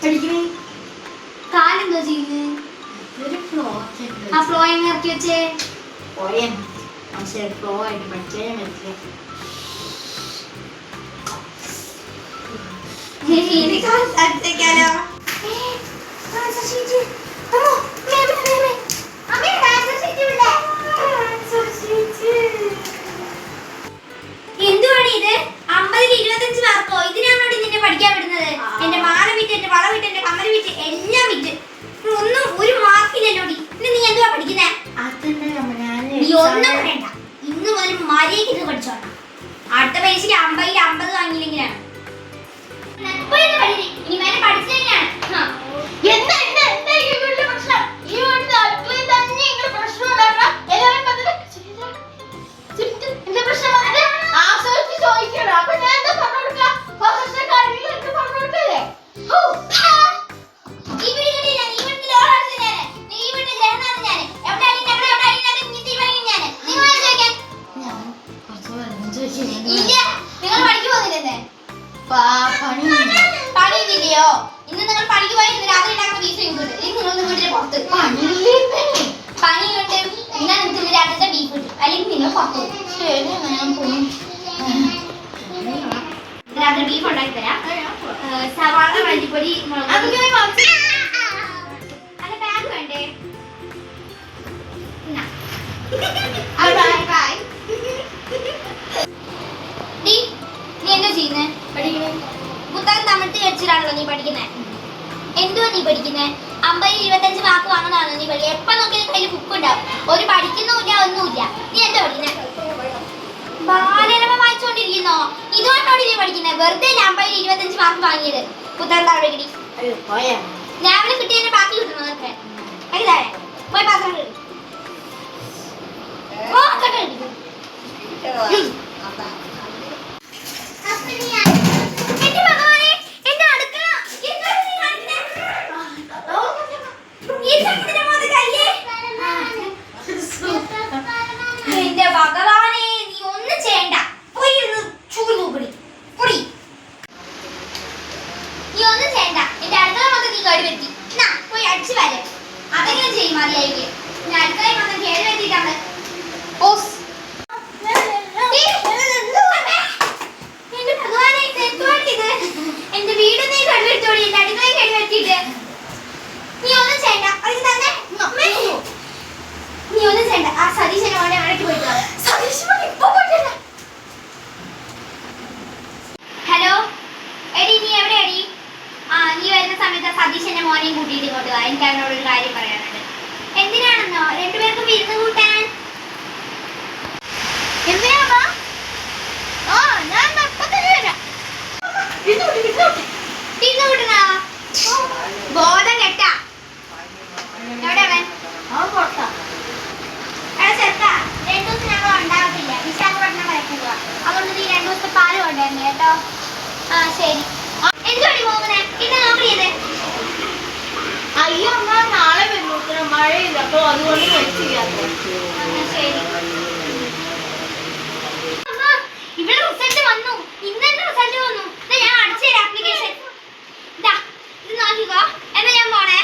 പഠിക്കണേ കാലെന്തോ ചെയ്യുന്നത്? ആ ഫ്ലോ എങ്ങനെ ഇറക്കി വെച്ചേ? പക്ഷേ ഫ്ലോ ആയിട്ട് പഠിക്കാൻ പറ്റില്ല. എന്തുവാണ് ഇത്? 50-ൽ 25 മാർക്കോ? ഇതിനാണോ നിന്നെ പഠിക്കാൻ വിടുന്നത്? എന്റെ മാല വിറ്റ്, എന്റെ വള വിറ്റ്, എന്റെ കമ്മൽ വിറ്റ്, എല്ലാം വിറ്റ്, ഒന്നും ഒരു മാർക്കില്ലല്ലോ. നീ എന്തുവാ പഠിക്കുന്നേ? നീ ഒന്നും പറയണ്ട. ഇന്ന് മുതൽ മര്യാദയ്ക്ക് ഇത് പഠിച്ചോണം. അടുത്ത പരീക്ഷയ്ക്ക് 50-ൽ 50 വാങ്ങിയില്ലെങ്കിലാണ് ഇനി മേലെ പഠിച്ചതിനാണ്. പണിയില്ലയോ? ഇന്ന് നിങ്ങൾ പണിക്ക് പോയി രാത്രി ഉണ്ടാക്കുന്ന ബീഫ് കിട്ടും. നിങ്ങൾ വീട്ടിലെ പുറത്ത് പണിയുണ്ട്. എന്നാൽ നിങ്ങൾക്ക് രാത്രിത്തെ ബീഫ് കിട്ടും. അല്ലെങ്കിൽ നിങ്ങൾ പുറത്ത് രാത്രി ബീഫ് ഉണ്ടാക്കി തരാം. സവാള, മല്ലിപ്പൊടി, അല്ല ബാഗ് വേണ്ടേ? നീ എന്താ ചെയ്യുന്നേ? പുസ്തകം തമിഴ്ത്തി വെച്ചിട്ടാണല്ലോ നീ പഠിക്കുന്നേ. എന്തുവാ നീ പഠിക്കുന്നേ? 50-ൽ 25 മാർക്ക് വാങ്ങുന്നതാണോ നീ പഠിക്കുക? എപ്പോ നോക്കിയാലും കയ്യിൽ ബുക്ക് ഉണ്ടാവും. ഒരു പഠിക്കുന്നില്ല, ഒന്നുമില്ല. നീ എന്താ പഠിക്കുന്നേ? ബാലരമ വായിച്ചോണ്ടിരിക്കുന്നോ? ഇതുകൊണ്ടാണ് നീ പഠിക്കുന്നത്? വെറുതെ 50-ൽ 25 മാർക്ക് വാങ്ങിയത്. പുസ്തകം താഴെ കിട്ടി. രാവിലെ കിട്ടിയതിന്റെ ബാക്കി കിട്ടണോ നിനക്ക്? അത് താഴെ പോയി പാത്രം കിട്ടി. എന്റെ ഭഗവാനെ, നീ ഒന്നും ചെയ്യണ്ട. പോയി ചൂട് തൂപ്പിടി പൊടി. നീ ഒന്നും ചെയ്യണ്ട. എന്റെ അടുക്കള മൊത്തം നീ കേട് വരുത്തി. പോയി അടിച്ചു വരെ. അതെങ്ങനെ ചെയ്യും മതിയായിരിക്കും. ഞാൻ അടുക്കളയിൽ മൊത്തം കേട് വരുത്തിയിട്ടാണ്. എന്റെ ഭഗവാനെ, എന്തുവാണിത്? എന്റെ വീട് നീ കേട് വരുത്തോടി. എന്റെ അടുക്കളയിൽ കേട് വരുത്തിയിട്ട് നീ ഒന്നും ചെയ്യണ്ട. അത് തന്നെ നീ ഒന്നും ചെയ്യണ്ട. ആ സതീശനെ മോനെ ഇടയ്ക്ക് പോയിട്ട് ഹലോ എടി, നീ എവിടെ അടി? നീ വരുന്ന സമയത്ത് സതീശന്റെ മോനെയും കൂട്ടിയിട്ട് ഇങ്ങോട്ട് വാ. എനിക്ക് അവനോട് ഒരു കാര്യം പറയാനുണ്ട്. എന്തിനാണെന്നോ? രണ്ടുപേർക്കും വിരുന്ന് കൂട്ടാൻ. എന്തിനാ? വിരുന്ന് കൂട്ടണോ? ബോധം കെട്ടാ. എവിടെ അവൻ? ചെറുക്ക, 2 ദിവസം ഞങ്ങൾ ഉണ്ടാകത്തില്ല. വിശാഖപട്ടണം വരെ പോവുക. അതുകൊണ്ട് നീ 2 ദിവസത്തെ പാല് കൊണ്ടുവരണേ കേട്ടോ. ശരി. എന്തുവാടി പോകുന്നേ? ഇത് നോക്കിയത്? അയ്യോ അമ്മ, നാളെ വരുന്നു. മഴയില്ല, അപ്പൊ അതുകൊണ്ട് ശരി. ഇവിടെ റിസൾട്ട് വന്നു. ഇന്നെന്റെ റിസൾട്ട് വന്നു. ഞാൻ അടിച്ചു തരാം ആപ്ലിക്കേഷൻ. ഇത് നോക്കിക്കോ. എന്നാ ഞാൻ പോണേ.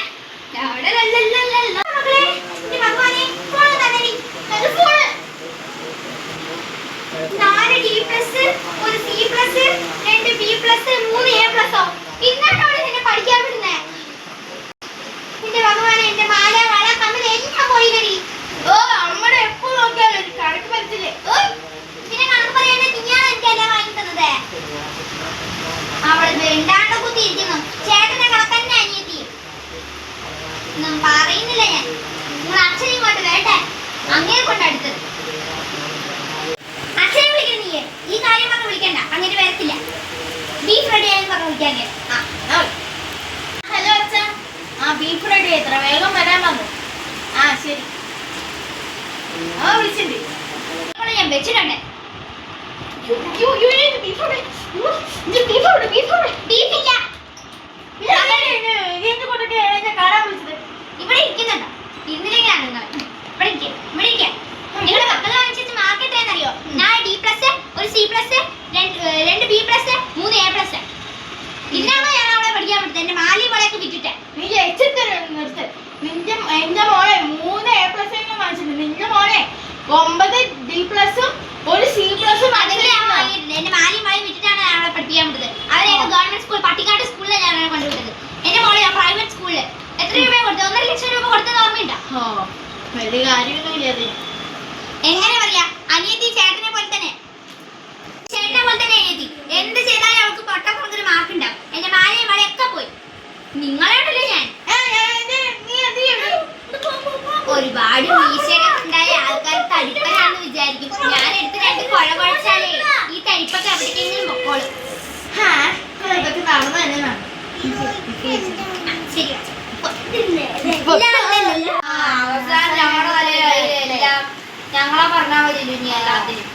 പഠിക്കാൻ വിടുന്നേ. എന്റെ ഭഗവാനെ, എന്റെ മാല, വള, കമ്മൽ എല്ലാം പോയി കടി. അമ്മടെ എപ്പോ നോക്കിയാലും കണക്ക് പറ്റില്ലേ? പിന്നെ കണക്ക് പറയാൻ നീയാണ് എനിക്കെല്ലാം വാങ്ങി തന്നത്. അവള് വേണ്ടാണ്ട് കുത്തിയിരിക്കുന്നു. ചേട്ടനെ കണക്കന്നെ അനിയത്തി. ഒന്നും പറയുന്നില്ല ഞാൻ. നിങ്ങൾ അച്ഛനെ ഇങ്ങോട്ട് വേട്ടെ. അങ്ങനെ കൊണ്ടടുത്തത്. അച്ഛനെ വിളിക്കണം നീ. ഈ കാര്യം പറഞ്ഞ് വിളിക്കണ്ട. അങ്ങനെ വരത്തില്ല. ബീഫ് റെഡി ആയെന്ന് പറഞ്ഞ് വിളിക്കാൻ. ഹലോ അച്ഛാ. ബീഫ് റെഡി എത്ര വേഗം വരാൻ വന്നു. ശരി. വിളിച്ചിട്ടുണ്ട്. ഞാൻ വെച്ചിട്ടുണ്ട്. ഇവിടെ ഇരിക്കുന്നുണ്ടോ? ഇരുന്നില്ലെങ്കിലാണ് നിങ്ങൾ ഇവിടെ ഇരിക്കുക. ഇവിടെ ഇരിക്കുക. നിങ്ങളുടെ മക്കൾ വാങ്ങിച്ചു മാർക്ക് എത്രയെന്നറിയോ? 4 D+, 1 C+, 2 B+, 3 A+. ഇതിനാണോ ഞാൻ അവളെ പഠിക്കാൻ വിട്ടത്? എന്റെ മാലി വളയൊക്കെ 9 D+ ഒരു C+ അതെങ്കിലും ഞാൻ വാങ്ങിയിട്ടുണ്ട്. എന്റെ മാലയും വളയും വിറ്റിട്ടാണ് ഞാൻ അവളെ പഠിപ്പിക്കാൻ വിട്ടത്. അവരെ ഗവൺമെന്റ് സ്കൂൾ പട്ടിക്കാട്ട് സ്കൂളിലാണ് ഞാൻ അവളെ കൊണ്ടുവിട്ടത്. എന്റെ മോളെ ഞാൻ പ്രൈവറ്റ് സ്കൂളിൽ എത്ര രൂപ കൊടുത്തു? 1.5 ലക്ഷം രൂപ കൊടുത്തത് ഓർമ്മയുണ്ടോ? വലിയ കാര്യമൊന്നുമില്ല അത്. എങ്ങനെ പറയാ? അനിയത്തി ചേട്ടനെ പോലെ തന്നെ, ചേട്ടനെ പോലെ തന്നെ അനിയത്തി. എന്ത് ചെയ്താലും അവൾക്ക് പൊട്ടക്കുറക്കൊരു മാർക്ക് ഉണ്ടാവും. എന്റെ മാലയും വളയൊക്കെ പോയി. നിങ്ങളോടല്ലേ ഞാൻ ഒരുപാട് വീഴ്ചയൊക്കെ ഉണ്ടായ ആൾക്കാർ തടിപ്പനാണെന്ന് വിചാരിക്കും. ഞാൻ എടുത്ത് 2 കുഴ കുഴച്ചാലേ ഈ തടിപ്പൊക്കെ എവിടേക്കെങ്കിലും പൊക്കോളും. ഇതൊക്കെ നടന്നു തന്നെ വേണം. ശരി അവസാനം ഞങ്ങളെ പറഞ്ഞാൽ മതി ഇനി എല്ലാത്തിനും.